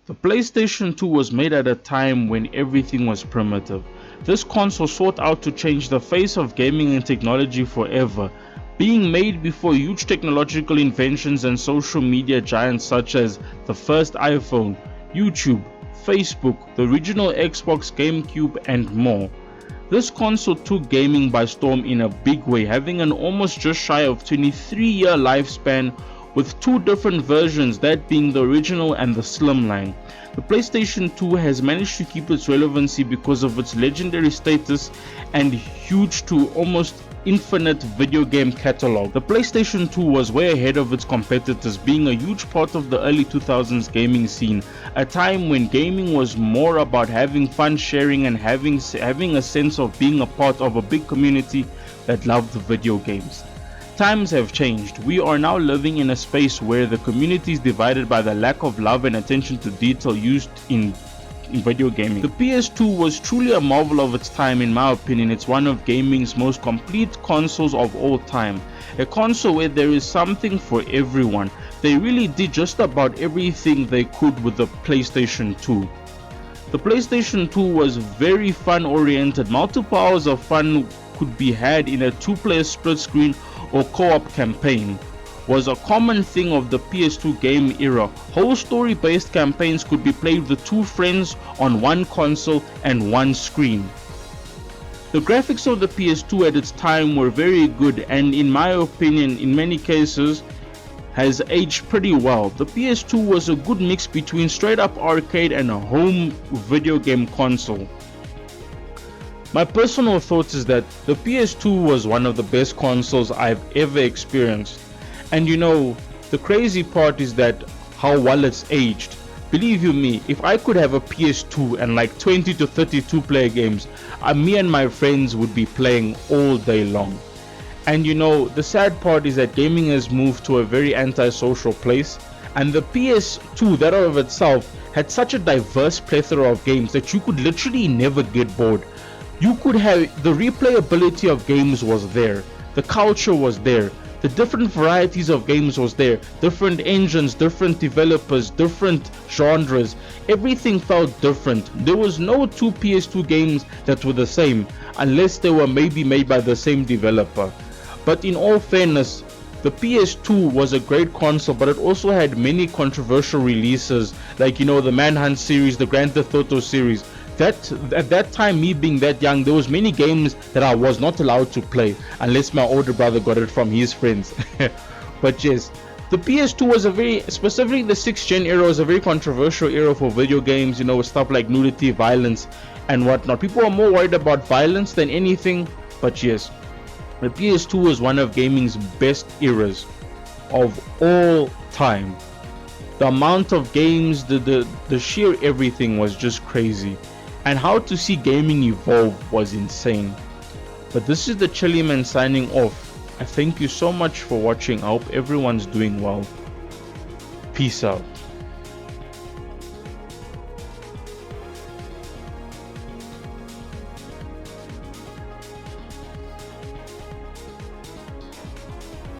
The PlayStation 2 was made at a time when everything was primitive. This console sought out to change the face of gaming and technology forever, being made before huge technological inventions and social media giants such as the first iPhone, YouTube, Facebook, the original Xbox, GameCube, and more. This console took gaming by storm in a big way, having an almost just shy of 23-year lifespan with two different versions, that being the original and the slimline. The PlayStation 2 has managed to keep its relevancy because of its legendary status and huge to almost infinite video game catalog. The PlayStation 2 was way ahead of its competitors, being a huge part of the early 2000s gaming scene, a time when gaming was more about having fun, sharing, and having a sense of being a part of a big community that loved video games. Times have changed. We are now living in a space where the community is divided by the lack of love and attention to detail used in video gaming. The PS2 was truly a marvel of its time. In my opinion, it's one of gaming's most complete consoles of all time. A console where there is something for everyone. They really did just about everything they could with the PlayStation 2. The PlayStation 2 was very fun oriented. Multiple hours of fun could be had in a two-player split screen or co-op campaign. Was a common thing of the PS2 game era. Whole story based campaigns could be played with two friends on one console and one screen. The graphics of the PS2 at its time were very good and in my opinion in many cases has aged pretty well. The PS2 was a good mix between straight up arcade and a home video game console. My personal thoughts is that the PS2 was one of the best consoles I've ever experienced. And you know, the crazy part is that how well it's aged. Believe you me, if I could have a PS2 and like 20 to 32 player games, me and my friends would be playing all day long. And you know, the sad part is that gaming has moved to a very antisocial place, and the PS2 that of itself had such a diverse plethora of games that you could literally never get bored. You could have the replayability of games was there, the culture was there, the different varieties of games was there, different engines, different developers, different genres, everything felt different. There was no two PS2 games that were the same unless they were maybe made by the same developer. But in all fairness, the PS2 was a great console, but it also had many controversial releases like, you know, the Manhunt series, the Grand Theft Auto series. At that time, me being that young, there was many games that I was not allowed to play unless my older brother got it from his friends. But yes, the PS2 was a very, specifically the 6th gen era, was a very controversial era for video games, you know, stuff like nudity, violence and whatnot. People are more worried about violence than anything, but yes, the PS2 was one of gaming's best eras of all time. The amount of games, the sheer everything was just crazy. And how to see gaming evolve was insane. But this is the Chilly Man signing off. I thank you so much for watching. I hope everyone's doing well. Peace out.